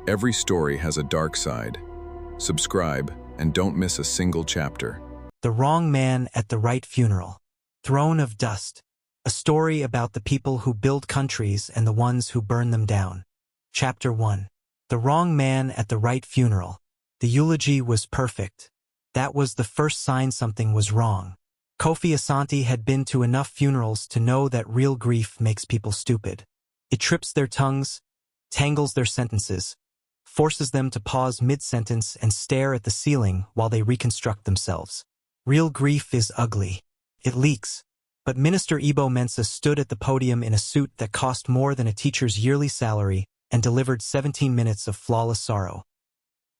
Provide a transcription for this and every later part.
Every story has a dark side. Subscribe and don't miss a single chapter. The Wrong Man at the Right Funeral. Throne of Dust. A story about the people who build countries and the ones who burn them down. Chapter 1. The Wrong Man at the Right Funeral. The eulogy was perfect. That was the first sign something was wrong. Kofi Asante had been to enough funerals to know that real grief makes people stupid. It trips their tongues, tangles their sentences, forces them to pause mid-sentence and stare at the ceiling while they reconstruct themselves. Real grief is ugly. It leaks. But Minister Ebo Mensah stood at the podium in a suit that cost more than a teacher's yearly salary and delivered 17 minutes of flawless sorrow.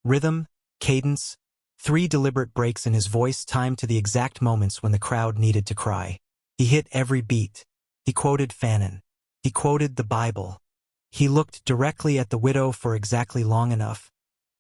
Rhythm, cadence, 3 deliberate breaks in his voice timed to the exact moments when the crowd needed to cry. He hit every beat. He quoted Fanon. He quoted the Bible. He looked directly at the widow for exactly long enough,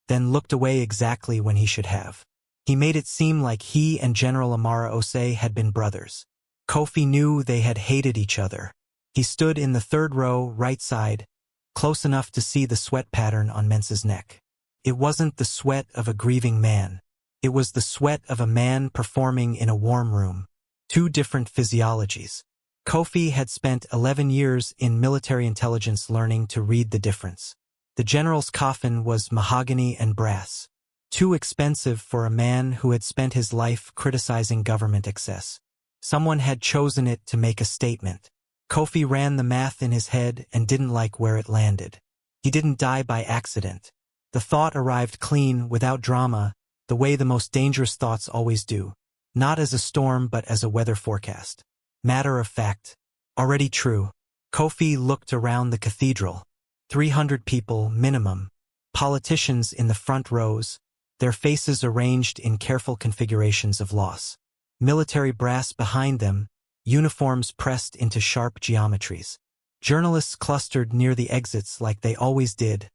then looked away exactly when he should have. He made it seem like he and General Amara Osei had been brothers. Kofi knew they had hated each other. He stood in the 3rd row, right side, close enough to see the sweat pattern on Mensah's neck. It wasn't the sweat of a grieving man. It was the sweat of a man performing in a warm room. 2 different physiologies. Kofi had spent 11 years in military intelligence learning to read the difference. The general's coffin was mahogany and brass. Too expensive for a man who had spent his life criticizing government excess. Someone had chosen it to make a statement. Kofi ran the math in his head and didn't like where it landed. He didn't die by accident. The thought arrived clean, without drama, the way the most dangerous thoughts always do. Not as a storm but as a weather forecast. Matter of fact. Already true. Kofi looked around the cathedral. 300 people, minimum. Politicians in the front rows, their faces arranged in careful configurations of loss. Military brass behind them, uniforms pressed into sharp geometries. Journalists clustered near the exits like they always did,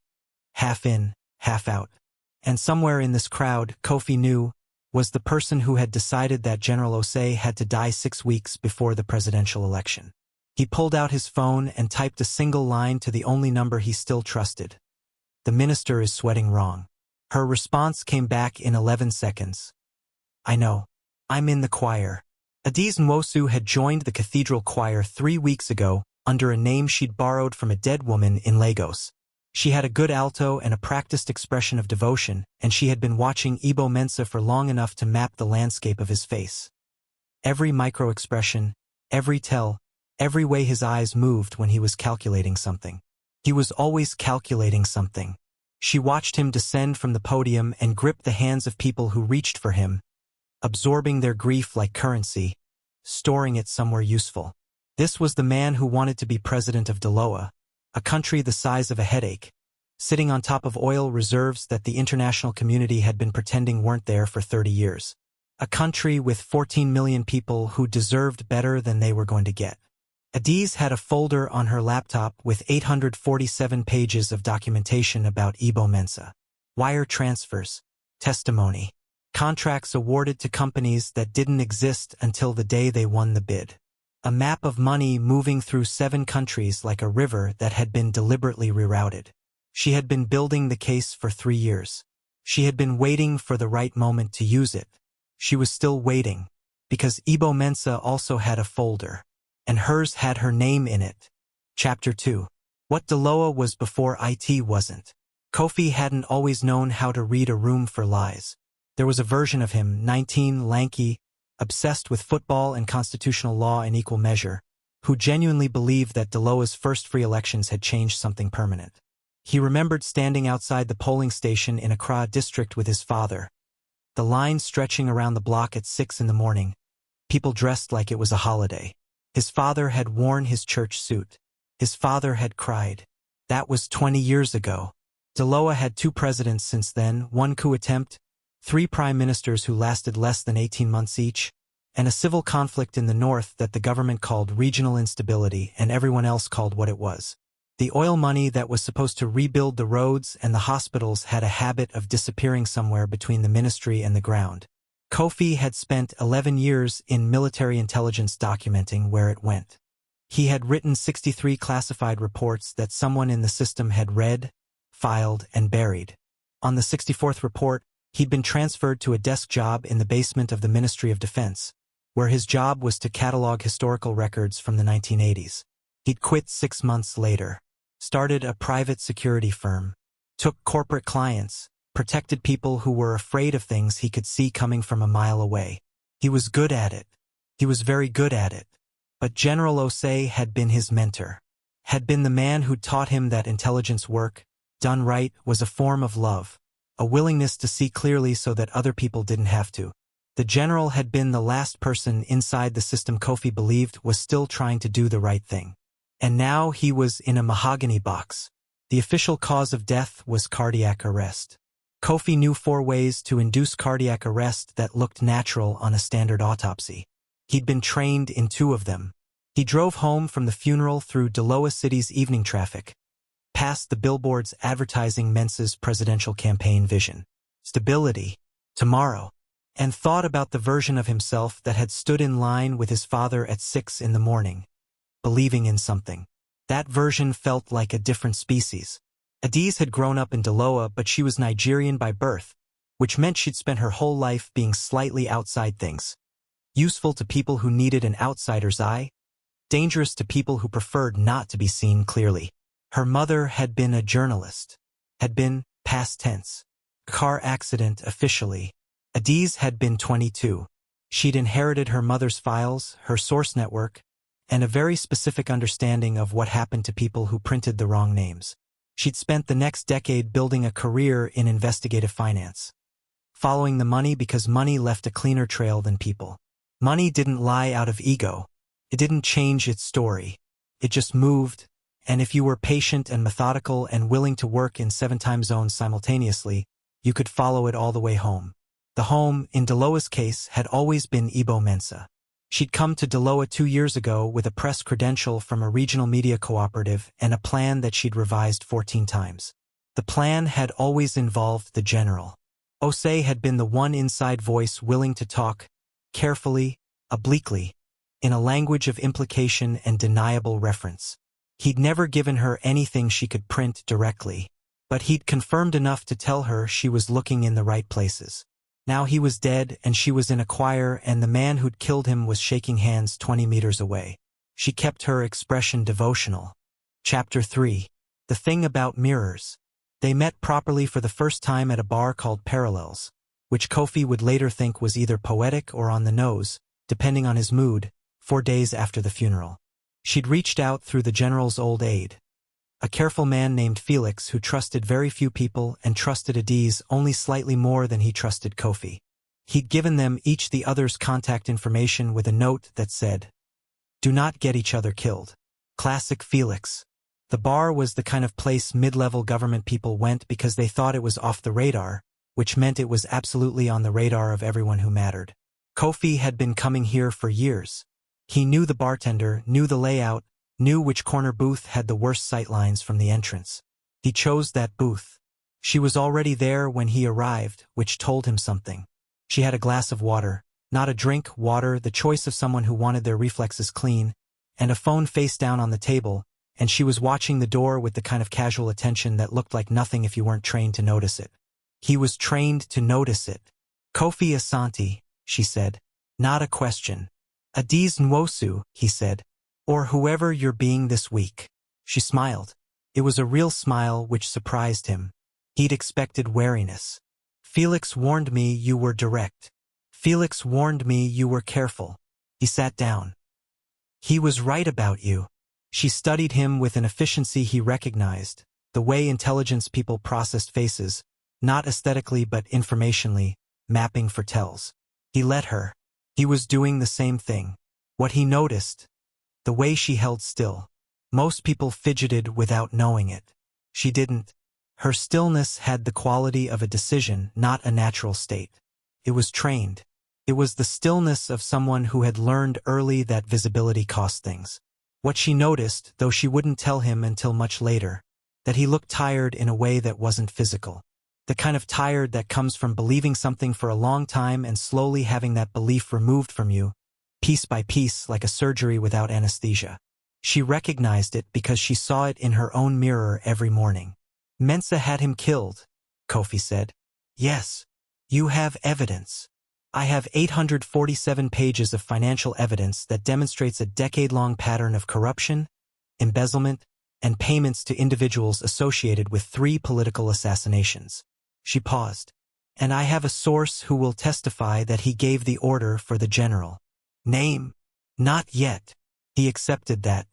half in, half out. And somewhere in this crowd, Kofi knew, was the person who had decided that General Osei had to die 6 weeks before the presidential election. He pulled out his phone and typed a single line to the only number he still trusted. "The minister is sweating wrong." Her response came back in 11 seconds. "I know. I'm in the choir." Adiz Nwosu had joined the cathedral choir 3 weeks ago under a name she'd borrowed from a dead woman in Lagos. She had a good alto and a practiced expression of devotion, and she had been watching Ebo Mensah for long enough to map the landscape of his face. Every micro-expression, every tell, every way his eyes moved when he was calculating something. He was always calculating something. She watched him descend from the podium and grip the hands of people who reached for him, absorbing their grief like currency, storing it somewhere useful. This was the man who wanted to be president of Daloa, a country the size of a headache, sitting on top of oil reserves that the international community had been pretending weren't there for 30 years. A country with 14 million people who deserved better than they were going to get. Adiz had a folder on her laptop with 847 pages of documentation about Ebo Mensah. Wire transfers, testimony, contracts awarded to companies that didn't exist until the day they won the bid. A map of money moving through 7 countries like a river that had been deliberately rerouted. She had been building the case for 3 years. She had been waiting for the right moment to use it. She was still waiting, because Ebo Mensah also had a folder, and hers had her name in it. Chapter 2. What Daloa was before IT wasn't. Kofi hadn't always known how to read a room for lies. There was a version of him, 19, lanky, obsessed with football and constitutional law in equal measure, who genuinely believed that Daloa's first free elections had changed something permanent. He remembered standing outside the polling station in Accra district with his father. The line stretching around the block at 6 in the morning, people dressed like it was a holiday. His father had worn his church suit. His father had cried. That was 20 years ago. Daloa had 2 presidents since then, 1 coup attempt, 3 prime ministers who lasted less than 18 months each, and a civil conflict in the north that the government called regional instability and everyone else called what it was. The oil money that was supposed to rebuild the roads and the hospitals had a habit of disappearing somewhere between the ministry and the ground. Kofi had spent 11 years in military intelligence documenting where it went. He had written 63 classified reports that someone in the system had read, filed, and buried. On the 64th report, he'd been transferred to a desk job in the basement of the Ministry of Defense, where his job was to catalog historical records from the 1980s. He'd quit 6 months later, started a private security firm, took corporate clients, protected people who were afraid of things he could see coming from a mile away. He was good at it. He was very good at it. But General Osei had been his mentor, had been the man who taught him that intelligence work, done right, was a form of love, a willingness to see clearly so that other people didn't have to. The general had been the last person inside the system Kofi believed was still trying to do the right thing. And now he was in a mahogany box. The official cause of death was cardiac arrest. Kofi knew 4 ways to induce cardiac arrest that looked natural on a standard autopsy. He'd been trained in 2 of them. He drove home from the funeral through Daloa City's evening traffic, past the billboards advertising Mensa's presidential campaign vision, stability, tomorrow, and thought about the version of himself that had stood in line with his father at 6 in the morning, believing in something. That version felt like a different species. Adiz had grown up in Daloa, but she was Nigerian by birth, which meant she'd spent her whole life being slightly outside things. Useful to people who needed an outsider's eye, dangerous to people who preferred not to be seen clearly. Her mother had been a journalist, had been, past tense, car accident officially. Adiz had been 22. She'd inherited her mother's files, her source network, and a very specific understanding of what happened to people who printed the wrong names. She'd spent the next decade building a career in investigative finance, following the money because money left a cleaner trail than people. Money didn't lie out of ego. It didn't change its story. It just moved, and if you were patient and methodical and willing to work in 7 time zones simultaneously, you could follow it all the way home. The home, in Daloa's case, had always been Ibo Mensa. She'd come to Daloa 2 years ago with a press credential from a regional media cooperative and a plan that she'd revised 14 times. The plan had always involved the general. Osei had been the one inside voice willing to talk, carefully, obliquely, in a language of implication and deniable reference. He'd never given her anything she could print directly, but he'd confirmed enough to tell her she was looking in the right places. Now he was dead and she was in a choir and the man who'd killed him was shaking hands 20 meters away. She kept her expression devotional. Chapter 3. The Thing About Mirrors. They met properly for the first time at a bar called Parallels, which Kofi would later think was either poetic or on the nose, depending on his mood, 4 days after the funeral. She'd reached out through the general's old aide, a careful man named Felix who trusted very few people and trusted Adiz only slightly more than he trusted Kofi. He'd given them each the other's contact information with a note that said, "Do not get each other killed." Classic Felix. The bar was the kind of place mid-level government people went because they thought it was off the radar, which meant it was absolutely on the radar of everyone who mattered. Kofi had been coming here for years. He knew the bartender, knew the layout, knew which corner booth had the worst sightlines from the entrance. He chose that booth. She was already there when he arrived, which told him something. She had a glass of water, not a drink, water, the choice of someone who wanted their reflexes clean, and a phone face down on the table, and she was watching the door with the kind of casual attention that looked like nothing if you weren't trained to notice it. He was trained to notice it. "Kofi Asante," she said. "Not a question." "Adiz Nwosu," he said. "Or whoever you're being this week." She smiled. It was a real smile which surprised him. He'd expected wariness. "Felix warned me you were direct. Felix warned me you were careful." He sat down. "He was right about you." She studied him with an efficiency he recognized, the way intelligence people processed faces, not aesthetically but informationally, mapping for tells. He let her. He was doing the same thing. What he noticed, the way she held still. Most people fidgeted without knowing it. She didn't. Her stillness had the quality of a decision, not a natural state. It was trained. It was the stillness of someone who had learned early that visibility cost things. What she noticed, though she wouldn't tell him until much later, that he looked tired in a way that wasn't physical. The kind of tired that comes from believing something for a long time and slowly having that belief removed from you, piece by piece like a surgery without anesthesia. She recognized it because she saw it in her own mirror every morning. Mensa had him killed, Kofi said. Yes. You have evidence. I have 847 pages of financial evidence that demonstrates a decade-long pattern of corruption, embezzlement, and payments to individuals associated with 3 political assassinations. She paused. And I have a source who will testify that he gave the order for the general. Name? Not yet. He accepted that.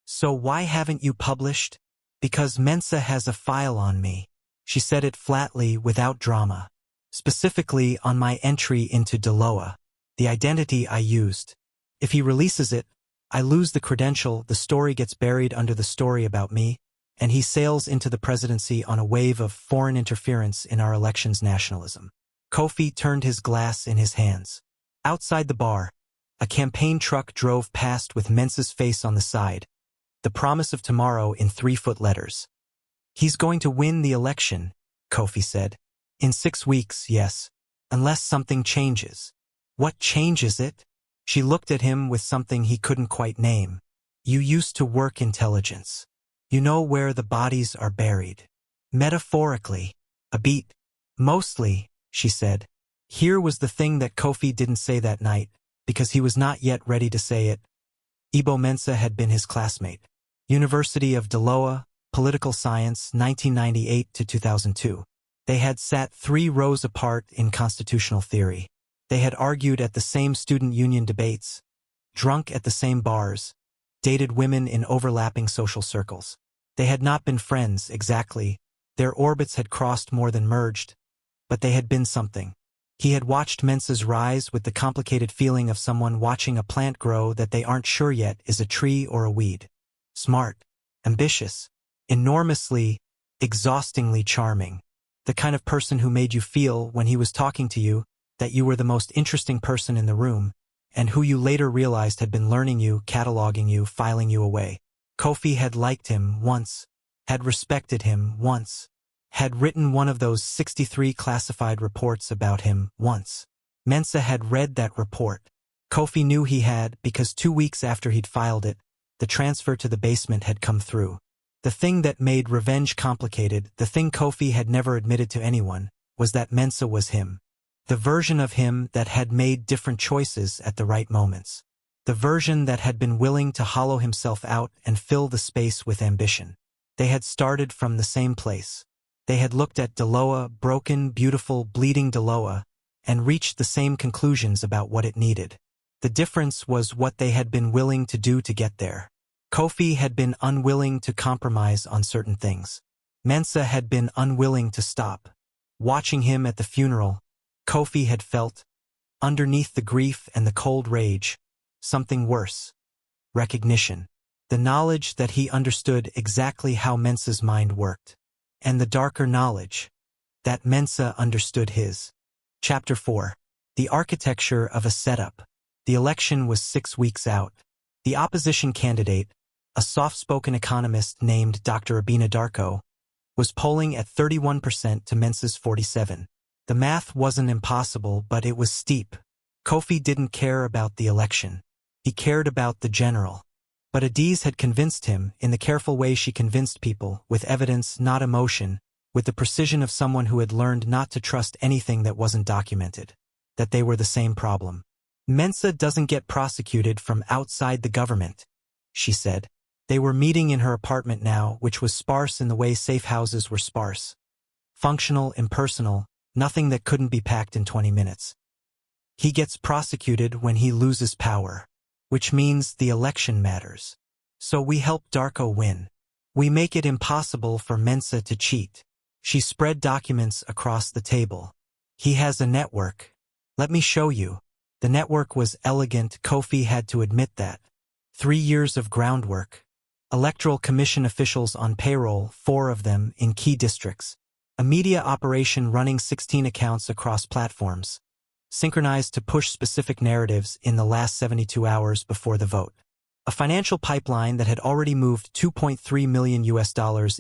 So why haven't you published? Because Mensa has a file on me. She said it flatly without drama. Specifically on my entry into Daloa, the identity I used. If he releases it, I lose the credential, the story gets buried under the story about me, and he sails into the presidency on a wave of foreign interference in our election's nationalism. Kofi turned his glass in his hands. Outside the bar, a campaign truck drove past with Mensa's face on the side, the promise of tomorrow in 3-foot letters. He's going to win the election, Kofi said. In 6 weeks, yes. Unless something changes. What changes it? She looked at him with something he couldn't quite name. You used to work intelligence. You know where the bodies are buried. Metaphorically. A beat. Mostly, she said. Here was the thing that Kofi didn't say that night, because he was not yet ready to say it. Ibo Mensa had been his classmate. University of Daloa, Political Science, 1998 to 2002. They had sat 3 rows apart in constitutional theory. They had argued at the same student union debates, drunk at the same bars, dated women in overlapping social circles. They had not been friends, exactly. Their orbits had crossed more than merged, but they had been something. He had watched Mensa's rise with the complicated feeling of someone watching a plant grow that they aren't sure yet is a tree or a weed. Smart, ambitious, enormously, exhaustingly charming. The kind of person who made you feel, when he was talking to you, that you were the most interesting person in the room, and who you later realized had been learning you, cataloging you, filing you away. Kofi had liked him once, had respected him once, had written one of those 63 classified reports about him once. Mensa had read that report. Kofi knew he had because 2 weeks after he'd filed it, the transfer to the basement had come through. The thing that made revenge complicated, the thing Kofi had never admitted to anyone, was that Mensa was him. The version of him that had made different choices at the right moments. The version that had been willing to hollow himself out and fill the space with ambition. They had started from the same place. They had looked at Daloa, broken, beautiful, bleeding Daloa, and reached the same conclusions about what it needed. The difference was what they had been willing to do to get there. Kofi had been unwilling to compromise on certain things. Mensa had been unwilling to stop. Watching him at the funeral, Kofi had felt, underneath the grief and the cold rage, something worse. Recognition. The knowledge that he understood exactly how Mensa's mind worked. And the darker knowledge that Mensa understood his. Chapter 4. The architecture of a setup. The election was 6 weeks out. The opposition candidate, a soft-spoken economist named Dr. Abina Darko, was polling at 31% to Mensa's 47%. The math wasn't impossible, but it was steep. Kofi didn't care about the election. He cared about the general. But Adiz had convinced him, in the careful way she convinced people, with evidence, not emotion, with the precision of someone who had learned not to trust anything that wasn't documented, that they were the same problem. Mensa doesn't get prosecuted from outside the government, she said. They were meeting in her apartment now, which was sparse in the way safe houses were sparse. Functional, impersonal, nothing that couldn't be packed in 20 minutes. He gets prosecuted when he loses power, which means the election matters. So we help Darko win. We make it impossible for Mensa to cheat. She spread documents across the table. He has a network. Let me show you. The network was elegant, Kofi had to admit that. 3 years of groundwork. Electoral Commission officials on payroll, 4 of them in key districts. A media operation running 16 accounts across platforms, synchronized to push specific narratives in the last 72 hours before the vote. A financial pipeline that had already moved $2.3 million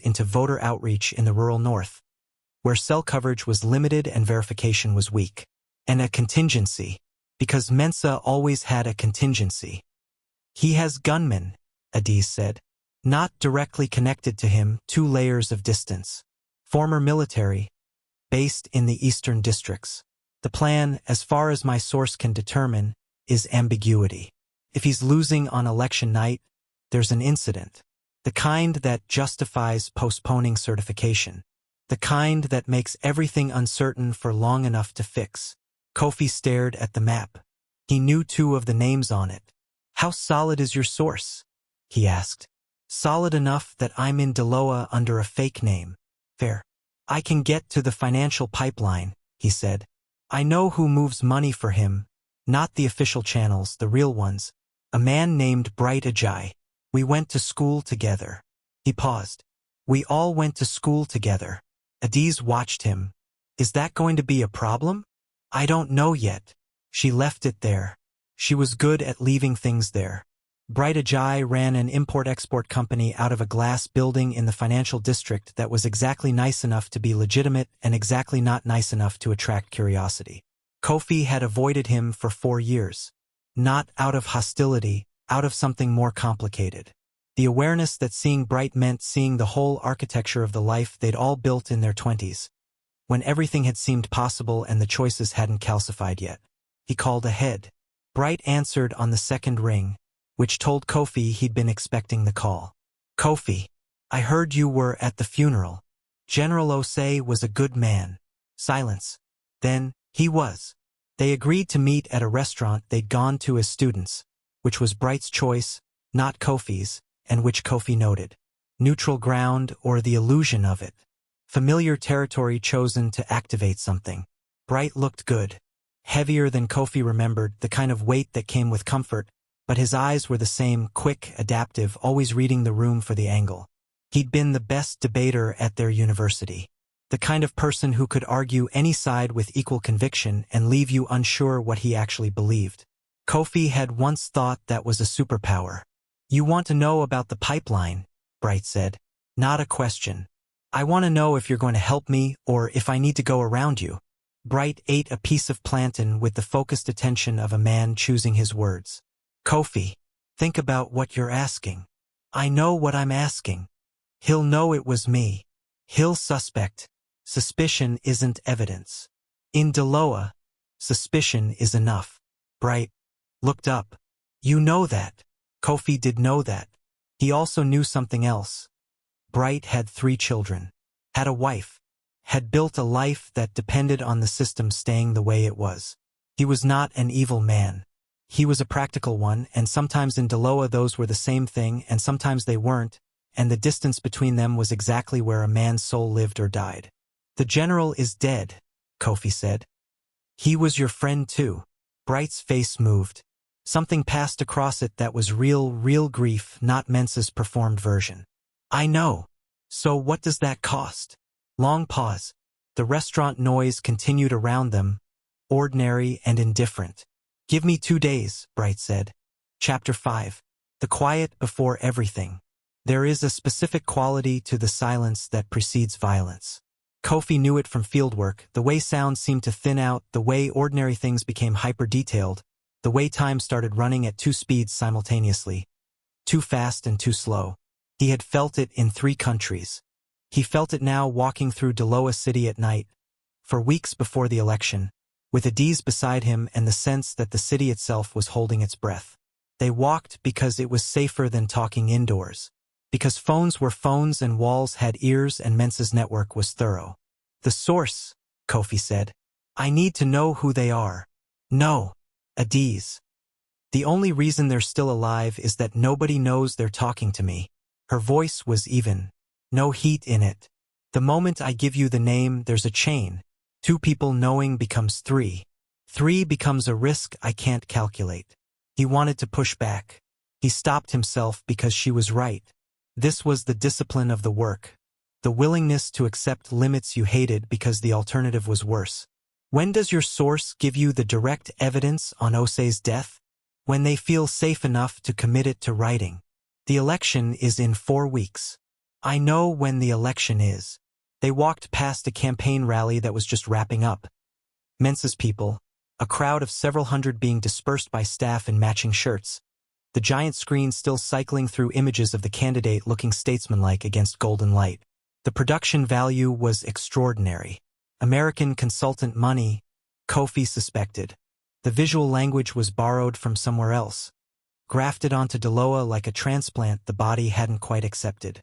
into voter outreach in the rural north, where cell coverage was limited and verification was weak. And a contingency, because Mensa always had a contingency. He has gunmen, Adiz said. Not directly connected to him, 2 layers of distance. Former military, based in the eastern districts. The plan, as far as my source can determine, is ambiguity. If he's losing on election night, there's an incident. The kind that justifies postponing certification. The kind that makes everything uncertain for long enough to fix. Kofi stared at the map. He knew 2 of the names on it. How solid is your source? He asked. Solid enough that I'm in Daloa under a fake name. Fair. I can get to the financial pipeline, he said. I know who moves money for him, not the official channels, the real ones. A man named Bright Ajay. We went to school together. He paused. We all went to school together. Adiz watched him. Is that going to be a problem? I don't know yet. She left it there. She was good at leaving things there. Bright Ajay ran an import-export company out of a glass building in the financial district that was exactly nice enough to be legitimate and exactly not nice enough to attract curiosity. Kofi had avoided him for 4 years. Not out of hostility, out of something more complicated. The awareness that seeing Bright meant seeing the whole architecture of the life they'd all built in their 20s, when everything had seemed possible and the choices hadn't calcified yet. He called ahead. Bright answered on the second ring, which told Kofi he'd been expecting the call. Kofi, I heard you were at the funeral. General Osei was a good man. Silence. Then, he was. They agreed to meet at a restaurant they'd gone to as students, which was Bright's choice, not Kofi's, and which Kofi noted. Neutral ground or the illusion of it. Familiar territory chosen to activate something. Bright looked good. Heavier than Kofi remembered, the kind of weight that came with comfort, but his eyes were the same, quick, adaptive, always reading the room for the angle. He'd been the best debater at their university. The kind of person who could argue any side with equal conviction and leave you unsure what he actually believed. Kofi had once thought that was a superpower. You want to know about the pipeline, Bright said. Not a question. I want to know if you're going to help me or if I need to go around you. Bright ate a piece of plantain with the focused attention of a man choosing his words. Kofi, think about what you're asking. I know what I'm asking. He'll know it was me. He'll suspect. Suspicion isn't evidence. In Daloa, suspicion is enough. Bright looked up. You know that. Kofi did know that. He also knew something else. Bright had 3 children. Had a wife. Had built a life that depended on the system staying the way it was. He was not an evil man. He was a practical one, and sometimes in Daloa those were the same thing and sometimes they weren't, and the distance between them was exactly where a man's soul lived or died. The general is dead, Kofi said. He was your friend too. Bright's face moved. Something passed across it that was real grief, not Mensa's performed version. I know. So what does that cost? Long pause. The restaurant noise continued around them, ordinary and indifferent. Give me 2 days, Bright said. Chapter 5. The quiet before everything. There is a specific quality to the silence that precedes violence. Kofi knew it from fieldwork, the way sound seemed to thin out, the way ordinary things became hyper-detailed, the way time started running at 2 speeds simultaneously. Too fast and too slow. He had felt it in 3 countries. He felt it now walking through Daloa City at night, for weeks before the election, with Adiz beside him and the sense that the city itself was holding its breath. They walked because it was safer than talking indoors. Because phones were phones and walls had ears and Mensa's network was thorough. The source, Kofi said. I need to know who they are. No. Adiz. The only reason they're still alive is that nobody knows they're talking to me. Her voice was even. No heat in it. The moment I give you the name, there's a chain. 2 people knowing becomes 3. 3 becomes a risk I can't calculate. He wanted to push back. He stopped himself because she was right. This was the discipline of the work. The willingness to accept limits you hated because the alternative was worse. When does your source give you the direct evidence on Osei's death? When they feel safe enough to commit it to writing. The election is in 4 weeks. I know when the election is. They walked past a campaign rally that was just wrapping up. Mensa's people, a crowd of several hundred being dispersed by staff in matching shirts. The giant screen still cycling through images of the candidate looking statesmanlike against golden light. The production value was extraordinary. American consultant money, Kofi suspected. The visual language was borrowed from somewhere else, grafted onto Daloa like a transplant the body hadn't quite accepted.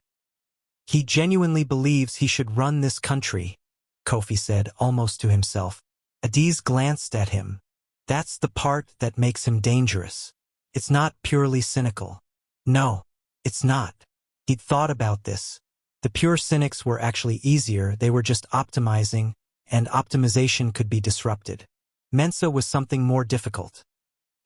He genuinely believes he should run this country, Kofi said, almost to himself. Adiz glanced at him. That's the part that makes him dangerous. It's not purely cynical. No, it's not. He'd thought about this. The pure cynics were actually easier, they were just optimizing, and optimization could be disrupted. Mensa was something more difficult.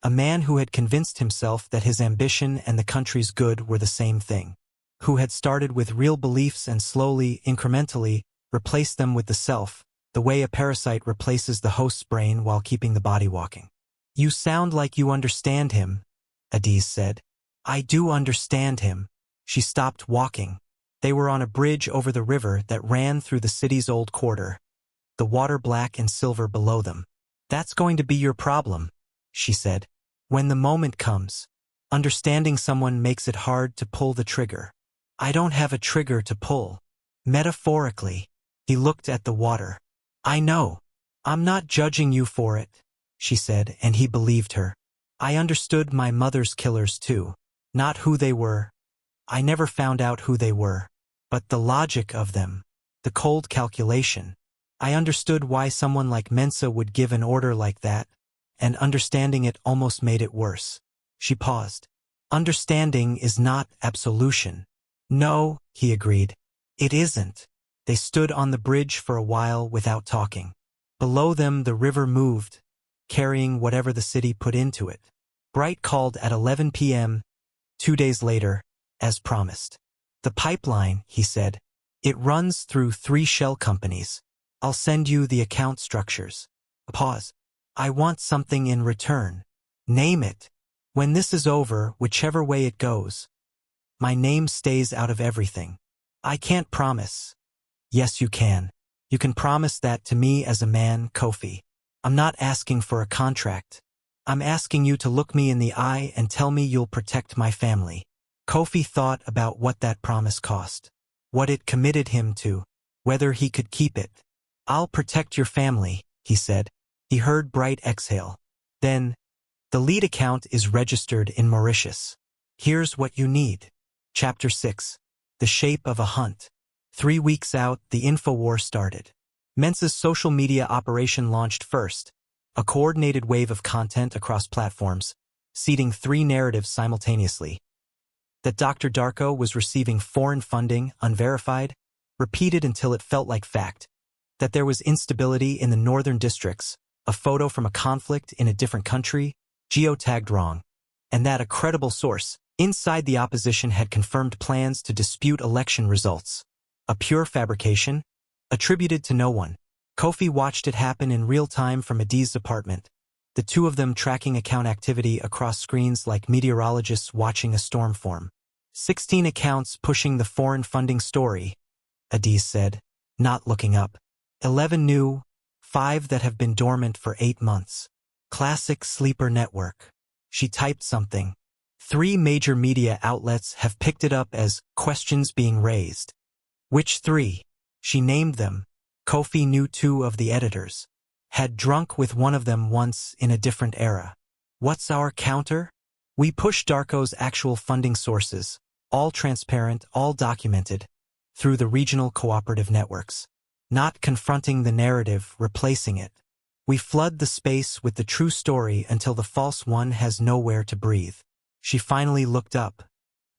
A man who had convinced himself that his ambition and the country's good were the same thing. Who had started with real beliefs and slowly, incrementally, replaced them with the self, the way a parasite replaces the host's brain while keeping the body walking. You sound like you understand him, Adiz said. I do understand him. She stopped walking. They were on a bridge over the river that ran through the city's old quarter, the water black and silver below them. That's going to be your problem, she said. When the moment comes, understanding someone makes it hard to pull the trigger. I don't have a trigger to pull. Metaphorically, he looked at the water. I know. I'm not judging you for it, she said, and he believed her. I understood my mother's killers too. Not who they were. I never found out who they were. But the logic of them. The cold calculation. I understood why someone like Mensa would give an order like that, and understanding it almost made it worse. She paused. Understanding is not absolution. No, he agreed. It isn't. They stood on the bridge for a while without talking. Below them the river moved, carrying whatever the city put into it. Bright called at 11 p.m., 2 days later, as promised. The pipeline, he said. It runs through 3 shell companies. I'll send you the account structures. A pause. I want something in return. Name it. When this is over, whichever way it goes. My name stays out of everything. I can't promise. Yes, you can. You can promise that to me as a man, Kofi. I'm not asking for a contract. I'm asking you to look me in the eye and tell me you'll protect my family. Kofi thought about what that promise cost, what it committed him to, whether he could keep it. I'll protect your family, he said. He heard Bright exhale. Then, the lead account is registered in Mauritius. Here's what you need. Chapter 6. The Shape of a Hunt. 3 weeks out, the InfoWar started. Mensa's social media operation launched first, a coordinated wave of content across platforms, seeding 3 narratives simultaneously. That Dr. Darko was receiving foreign funding, unverified, repeated until it felt like fact. That there was instability in the northern districts, a photo from a conflict in a different country, geotagged wrong. And that a credible source, inside the opposition, had confirmed plans to dispute election results. A pure fabrication, attributed to no one. Kofi watched it happen in real time from Adiz's apartment, the 2 of them tracking account activity across screens like meteorologists watching a storm form. 16 accounts pushing the foreign funding story, Adiz said, not looking up. 11 new, 5 that have been dormant for 8 months. Classic sleeper network. She typed something. 3 major media outlets have picked it up as questions being raised. Which 3? She named them. Kofi knew 2 of the editors. Had drunk with one of them once in a different era. What's our counter? We push Darko's actual funding sources, all transparent, all documented, through the regional cooperative networks. Not confronting the narrative, replacing it. We flood the space with the true story until the false one has nowhere to breathe. She finally looked up.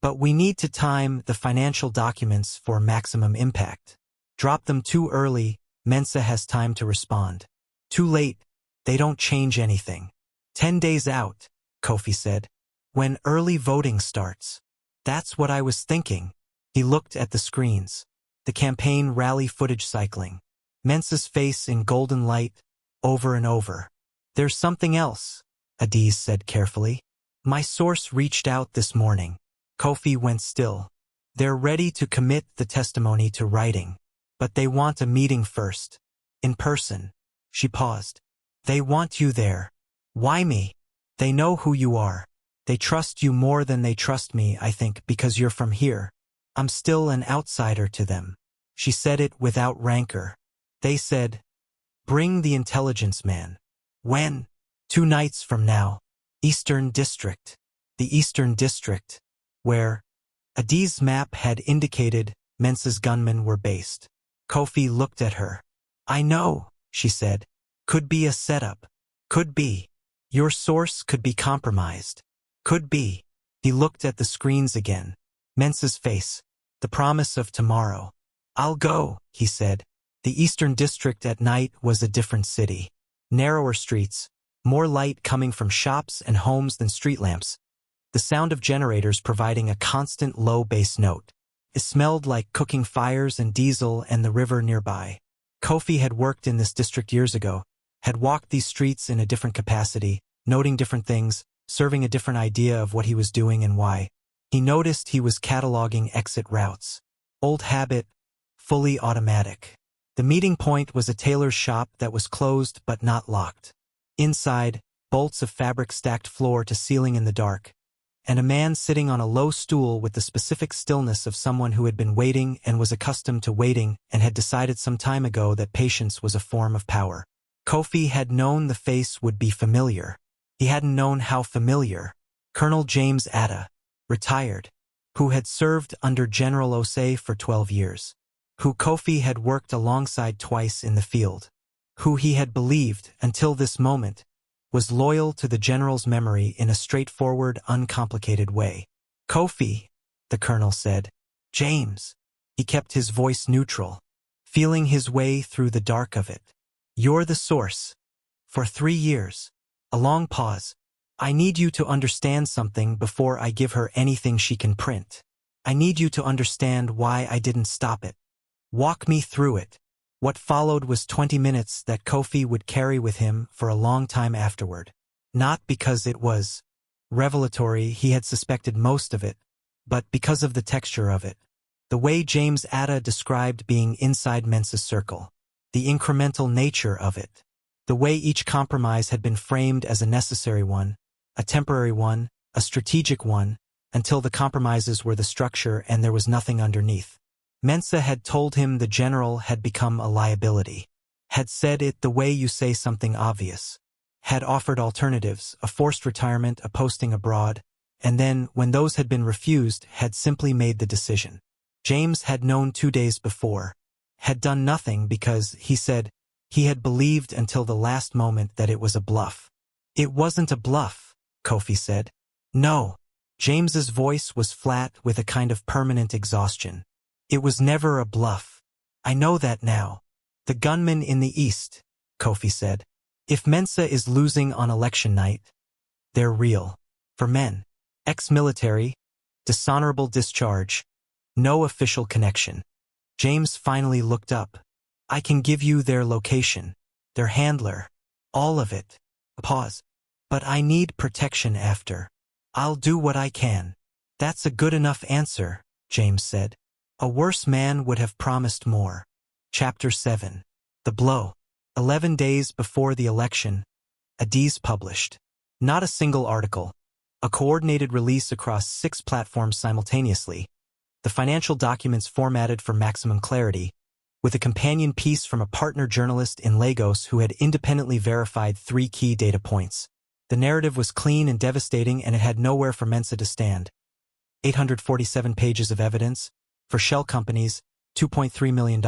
But we need to time the financial documents for maximum impact. Drop them too early, Mensa has time to respond. Too late, they don't change anything. 10 days out, Kofi said. When early voting starts. That's what I was thinking. He looked at the screens. The campaign rally footage cycling. Mensa's face in golden light, over and over. There's something else, Adiz said carefully. My source reached out this morning. Kofi went still. They're ready to commit the testimony to writing. But they want a meeting first. In person. She paused. They want you there. Why me? They know who you are. They trust you more than they trust me, I think, because you're from here. I'm still an outsider to them. She said it without rancor. They said, "Bring the intelligence man." When? 2 nights from now. Eastern District. The Eastern District, where Adi's map had indicated Mensa's gunmen were based. Kofi looked at her. "I know," she said. "Could be a setup. Could be. Your source could be compromised. Could be." He looked at the screens again. Mensa's face. The promise of tomorrow. "I'll go," he said. The Eastern District at night was a different city. Narrower streets, more light coming from shops and homes than street lamps. The sound of generators providing a constant low bass note. It smelled like cooking fires and diesel and the river nearby. Kofi had worked in this district years ago, had walked these streets in a different capacity, noting different things, serving a different idea of what he was doing and why. He noticed he was cataloging exit routes. Old habit, fully automatic. The meeting point was a tailor's shop that was closed but not locked. Inside, bolts of fabric stacked floor to ceiling in the dark, and a man sitting on a low stool with the specific stillness of someone who had been waiting and was accustomed to waiting and had decided some time ago that patience was a form of power. Kofi had known the face would be familiar. He hadn't known how familiar. Colonel James Atta, retired, who had served under General Osei for 12 years, who Kofi had worked alongside twice in the field, who he had believed, until this moment, was loyal to the general's memory in a straightforward, uncomplicated way. "Kofi," the colonel said. "James." He kept his voice neutral, feeling his way through the dark of it. "You're the source. For 3 years." A long pause. "I need you to understand something before I give her anything she can print. I need you to understand why I didn't stop it. Walk me through it." What followed was 20 minutes that Kofi would carry with him for a long time afterward. Not because it was revelatory, he had suspected most of it, but because of the texture of it. The way James Atta described being inside Mensa's circle. The incremental nature of it. The way each compromise had been framed as a necessary one, a temporary one, a strategic one, until the compromises were the structure and there was nothing underneath. Mensa had told him the general had become a liability. Had said it the way you say something obvious. Had offered alternatives, a forced retirement, a posting abroad, and then, when those had been refused, had simply made the decision. James had known 2 days before. Had done nothing because, he said, he had believed until the last moment that it was a bluff. "It wasn't a bluff," Kofi said. "No." James's voice was flat with a kind of permanent exhaustion. "It was never a bluff. I know that now. The gunmen in the East," Kofi said. "If Mensa is losing on election night, they're real. For men. Ex-military, dishonorable discharge, no official connection." James finally looked up. "I can give you their location, their handler, all of it." A pause. "But I need protection after. I'll do what I can." "That's a good enough answer," James said. A worse man would have promised more. Chapter 7. The Blow. 11 days before the election, Adi's published. Not a single article. A coordinated release across 6 platforms simultaneously. The financial documents formatted for maximum clarity, with a companion piece from a partner journalist in Lagos who had independently verified 3 key data points. The narrative was clean and devastating, and it had nowhere for Mensa to stand. 847 pages of evidence, for shell companies, $2.3 million,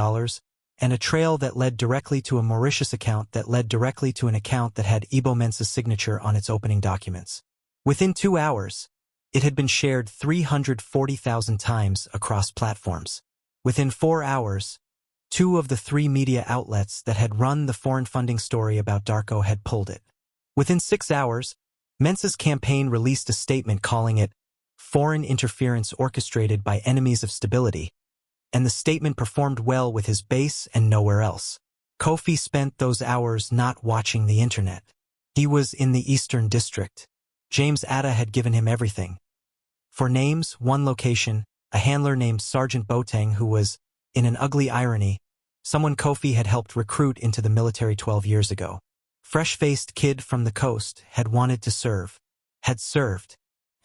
and a trail that led directly to a Mauritius account that led directly to an account that had Ibo Mensa's signature on its opening documents. Within 2 hours, it had been shared 340,000 times across platforms. Within 4 hours, 2 of the 3 media outlets that had run the foreign funding story about Darko had pulled it. Within 6 hours, Mensa's campaign released a statement calling it foreign interference orchestrated by enemies of stability, and the statement performed well with his base and nowhere else. Kofi spent those hours not watching the internet. He was in the Eastern District. James Atta had given him everything. For names, 1 location, a handler named Sergeant Boateng who was, in an ugly irony, someone Kofi had helped recruit into the military 12 years ago. Fresh-faced kid from the coast, had wanted to serve. Had served.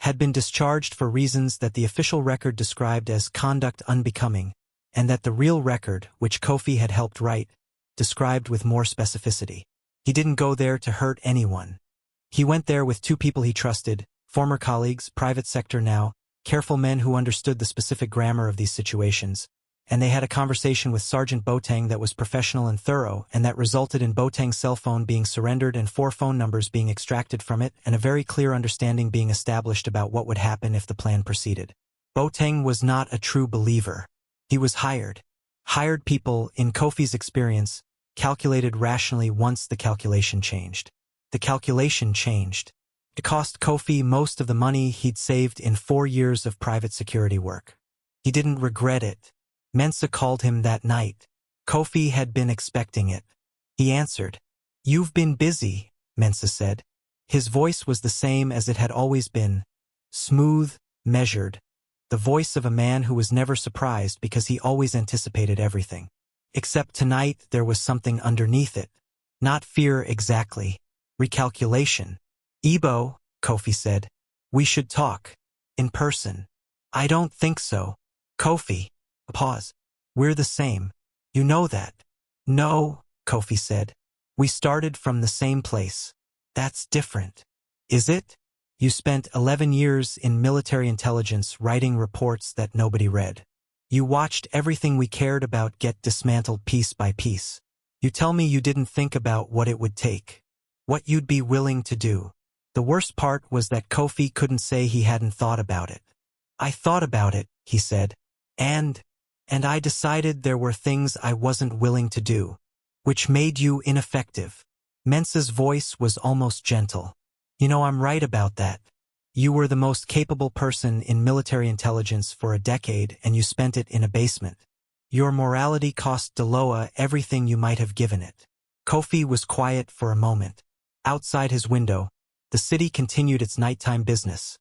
Had been discharged for reasons that the official record described as conduct unbecoming, and that the real record, which Kofi had helped write, described with more specificity. He didn't go there to hurt anyone. He went there with two people he trusted, former colleagues, private sector now, careful men who understood the specific grammar of these situations, and they had a conversation with Sergeant Boateng that was professional and thorough, and that resulted in Boateng's cell phone being surrendered and 4 phone numbers being extracted from it, and a very clear understanding being established about what would happen if the plan proceeded. Boateng was not a true believer. He was hired. Hired people, in Kofi's experience, calculated rationally once the calculation changed. The calculation changed. It cost Kofi most of the money he'd saved in 4 years of private security work. He didn't regret it. Mensa called him that night. Kofi had been expecting it. He answered. "You've been busy," Mensa said. His voice was the same as it had always been, smooth, measured, the voice of a man who was never surprised because he always anticipated everything. Except tonight there was something underneath it. Not fear exactly. Recalculation. "Ebo," Kofi said. "We should talk. In person." "I don't think so." "Kofi." A pause. "We're the same. You know that." "No," Kofi said. "We started from the same place." "That's different." "Is it? You spent 11 years in military intelligence writing reports that nobody read. You watched everything we cared about get dismantled piece by piece. You tell me you didn't think about what it would take. What you'd be willing to do." The worst part was that Kofi couldn't say he hadn't thought about it. "I thought about it," he said. And I decided there were things I wasn't willing to do, which made you ineffective." Mensa's voice was almost gentle. "You know, I'm right about that. You were the most capable person in military intelligence for a decade, and you spent it in a basement. Your morality cost Daloa everything you might have given it." Kofi was quiet for a moment. Outside his window, the city continued its nighttime business.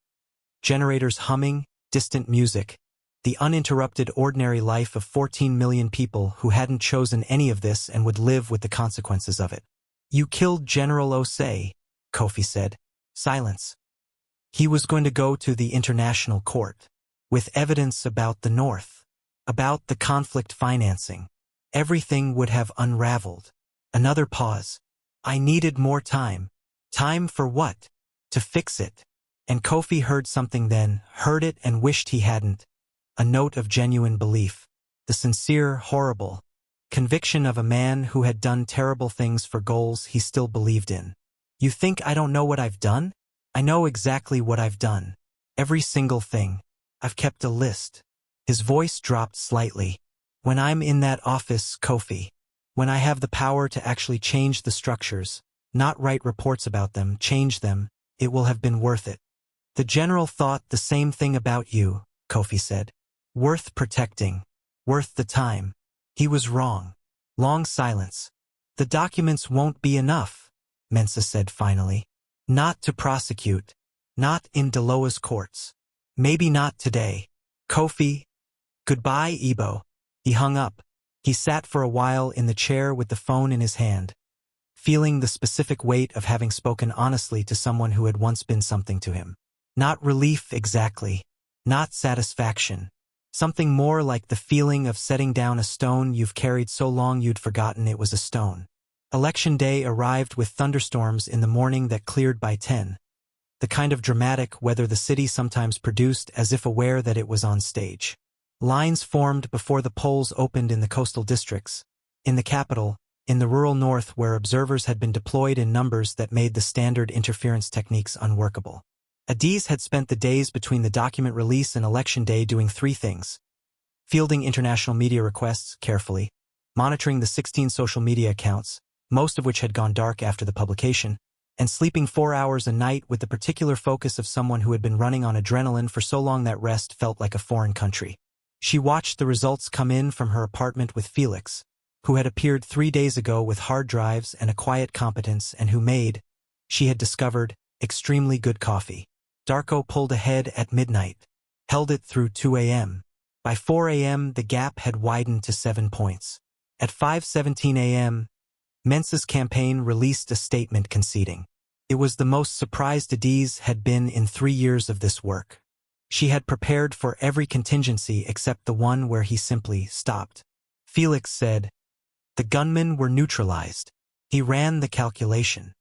Generators humming, distant music, the uninterrupted ordinary life of 14 million people who hadn't chosen any of this and would live with the consequences of it. "You killed General Osei," Kofi said. Silence. He was going to go to the international court, with evidence about the North, about the conflict financing. Everything would have unraveled. Another pause. "I needed more time." "Time for what?" "To fix it." And Kofi heard something then, heard it and wished he hadn't. A note of genuine belief. The sincere, horrible conviction of a man who had done terrible things for goals he still believed in. "You think I don't know what I've done? I know exactly what I've done. Every single thing. I've kept a list." His voice dropped slightly. "When I'm in that office, Kofi, when I have the power to actually change the structures, not write reports about them, change them, it will have been worth it." "The general thought the same thing about you," Kofi said. "Worth protecting. Worth the time." He was wrong. Long silence. "The documents won't be enough," Mensa said finally. "Not to prosecute. Not in Daloa's courts. Maybe not today. Kofi." "Goodbye, Ebo." He hung up. He sat for a while in the chair with the phone in his hand, feeling the specific weight of having spoken honestly to someone who had once been something to him. Not relief exactly. Not satisfaction. Something more like the feeling of setting down a stone you've carried so long you'd forgotten it was a stone. Election day arrived with thunderstorms in the morning that cleared by 10. The kind of dramatic weather the city sometimes produced as if aware that it was on stage. Lines formed before the polls opened in the coastal districts, in the capital, in the rural north where observers had been deployed in numbers that made the standard interference techniques unworkable. Adiz had spent the days between the document release and election day doing 3 things. Fielding international media requests carefully, monitoring the 16 social media accounts, most of which had gone dark after the publication, and sleeping 4 hours a night with the particular focus of someone who had been running on adrenaline for so long that rest felt like a foreign country. She watched the results come in from her apartment with Felix, who had appeared 3 days ago with hard drives and a quiet competence and who made, she had discovered, extremely good coffee. Darko pulled ahead at midnight, held it through 2 a.m. By 4 a.m. the gap had widened to 7 points. At 5:17 a.m., Mensa's campaign released a statement conceding. It was the most surprised Adiz had been in 3 years of this work. She had prepared for every contingency except the one where he simply stopped. Felix said, "The gunmen were neutralized." He ran the calculation.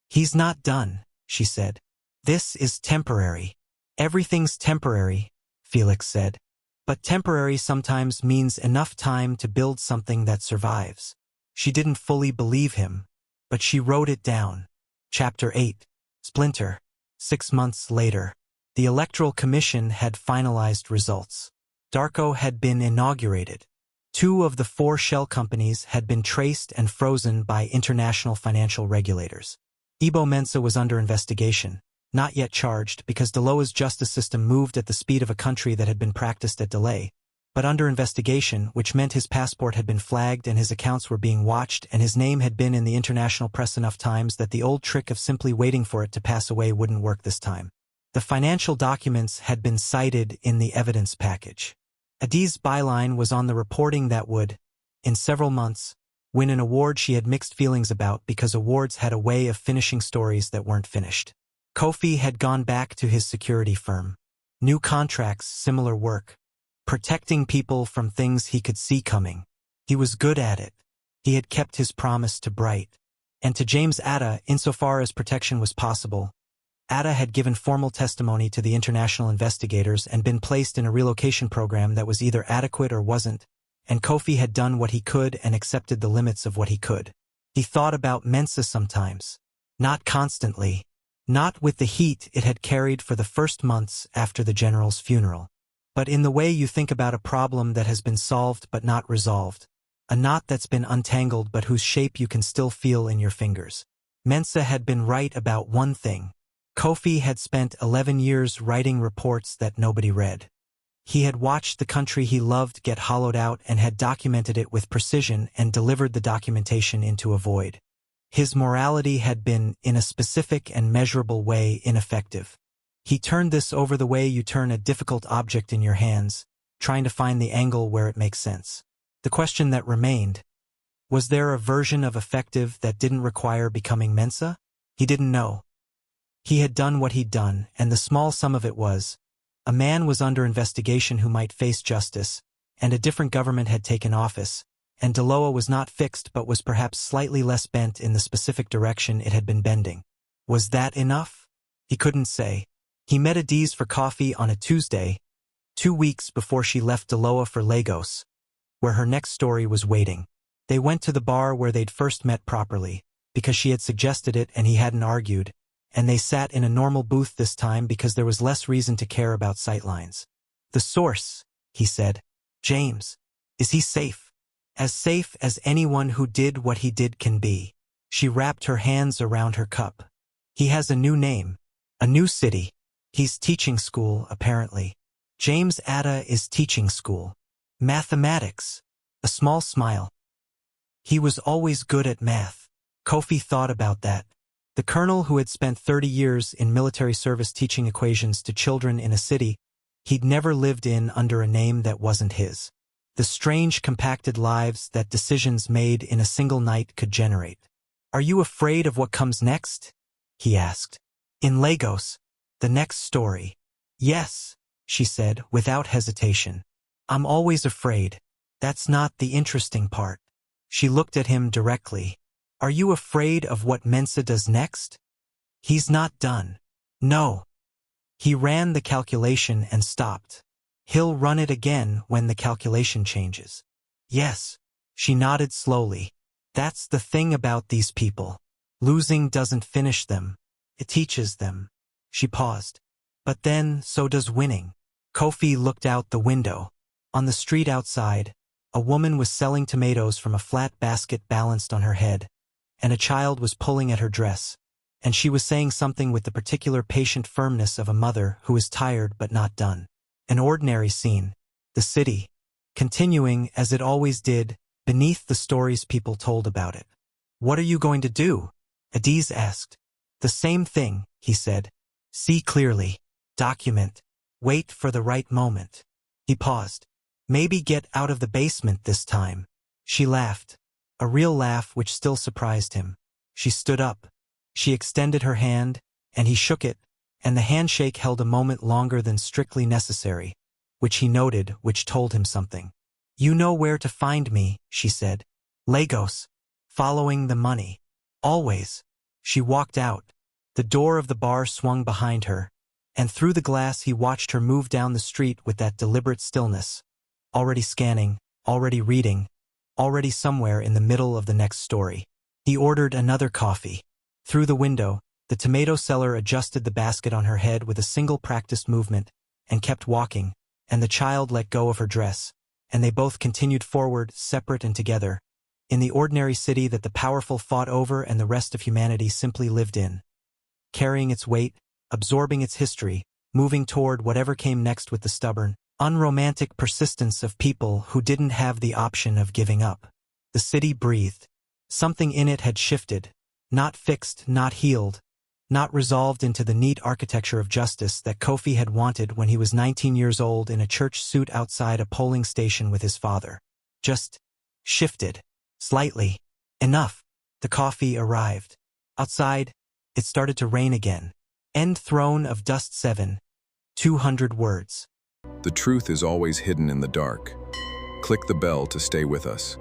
"He's not done," she said. "This is temporary." "Everything's temporary," Felix said. "But temporary sometimes means enough time to build something that survives." She didn't fully believe him, but she wrote it down. Chapter 8. Splinter. 6 months later. The Electoral Commission had finalized results. Darko had been inaugurated. 2 of the 4 shell companies had been traced and frozen by international financial regulators. Ibo Mensa was under investigation, not yet charged because Daloa's justice system moved at the speed of a country that had been practiced at delay, but under investigation, which meant his passport had been flagged and his accounts were being watched and his name had been in the international press enough times that the old trick of simply waiting for it to pass away wouldn't work this time. The financial documents had been cited in the evidence package. Adi's byline was on the reporting that would, in several months, win an award she had mixed feelings about because awards had a way of finishing stories that weren't finished. Kofi had gone back to his security firm. New contracts, similar work. Protecting people from things he could see coming. He was good at it. He had kept his promise to Bright. And to James Atta, insofar as protection was possible. Atta had given formal testimony to the international investigators and been placed in a relocation program that was either adequate or wasn't, and Kofi had done what he could and accepted the limits of what he could. He thought about Mensa sometimes. Not constantly. Not with the heat it had carried for the first months after the general's funeral. But in the way you think about a problem that has been solved but not resolved. A knot that's been untangled but whose shape you can still feel in your fingers. Mensa had been right about one thing. Kofi had spent 11 years writing reports that nobody read. He had watched the country he loved get hollowed out and had documented it with precision and delivered the documentation into a void. His morality had been, in a specific and measurable way, ineffective. He turned this over the way you turn a difficult object in your hands, trying to find the angle where it makes sense. The question that remained, was there a version of effective that didn't require becoming Mensa? He didn't know. He had done what he'd done, and the small sum of it was, a man was under investigation who might face justice, and a different government had taken office, and Daloa was not fixed but was perhaps slightly less bent in the specific direction it had been bending. Was that enough? He couldn't say. He met Adiz for coffee on a Tuesday, 2 weeks before she left Daloa for Lagos, where her next story was waiting. They went to the bar where they'd first met properly, because she had suggested it and he hadn't argued, and they sat in a normal booth this time because there was less reason to care about sightlines. "The source," he said. "James. Is he safe?" "As safe as anyone who did what he did can be." She wrapped her hands around her cup. "He has a new name. A new city. He's teaching school, apparently." James Atta is teaching school. Mathematics. A small smile. He was always good at math. Kofi thought about that. The colonel who had spent 30 years in military service teaching equations to children in a city he'd never lived in under a name that wasn't his. The strange compacted lives that decisions made in a single night could generate. "Are you afraid of what comes next?" he asked. "In Lagos. The next story." "Yes," she said without hesitation. "I'm always afraid. That's not the interesting part." She looked at him directly. "Are you afraid of what Mensa does next?" "He's not done." "No." He ran the calculation and stopped. "He'll run it again when the calculation changes." "Yes." She nodded slowly. "That's the thing about these people. Losing doesn't finish them. It teaches them." She paused. "But then, so does winning." Kofi looked out the window. On the street outside, a woman was selling tomatoes from a flat basket balanced on her head, and a child was pulling at her dress, and she was saying something with the particular patient firmness of a mother who is tired but not done. An ordinary scene. The city. Continuing, as it always did, beneath the stories people told about it. "What are you going to do?" Adiz asked. "The same thing," he said. "See clearly. Document. Wait for the right moment." He paused. "Maybe get out of the basement this time." She laughed. A real laugh which still surprised him. She stood up. She extended her hand, and he shook it, and the handshake held a moment longer than strictly necessary, which he noted, which told him something. "You know where to find me," she said. "Lagos. Following the money. Always." She walked out. The door of the bar swung behind her, and through the glass he watched her move down the street with that deliberate stillness, already scanning, already reading, already somewhere in the middle of the next story. He ordered another coffee. Through the window, the tomato seller adjusted the basket on her head with a single practiced movement and kept walking, and the child let go of her dress, and they both continued forward, separate and together, in the ordinary city that the powerful fought over and the rest of humanity simply lived in, carrying its weight, absorbing its history, moving toward whatever came next with the stubborn, unromantic persistence of people who didn't have the option of giving up. The city breathed. Something in it had shifted, not fixed, not healed, not resolved into the neat architecture of justice that Kofi had wanted when he was 19 years old in a church suit outside a polling station with his father. Just shifted. Slightly. Enough. The coffee arrived. Outside, it started to rain again. End Throne of Dust 7. 200 words. The truth is always hidden in the dark. Click the bell to stay with us.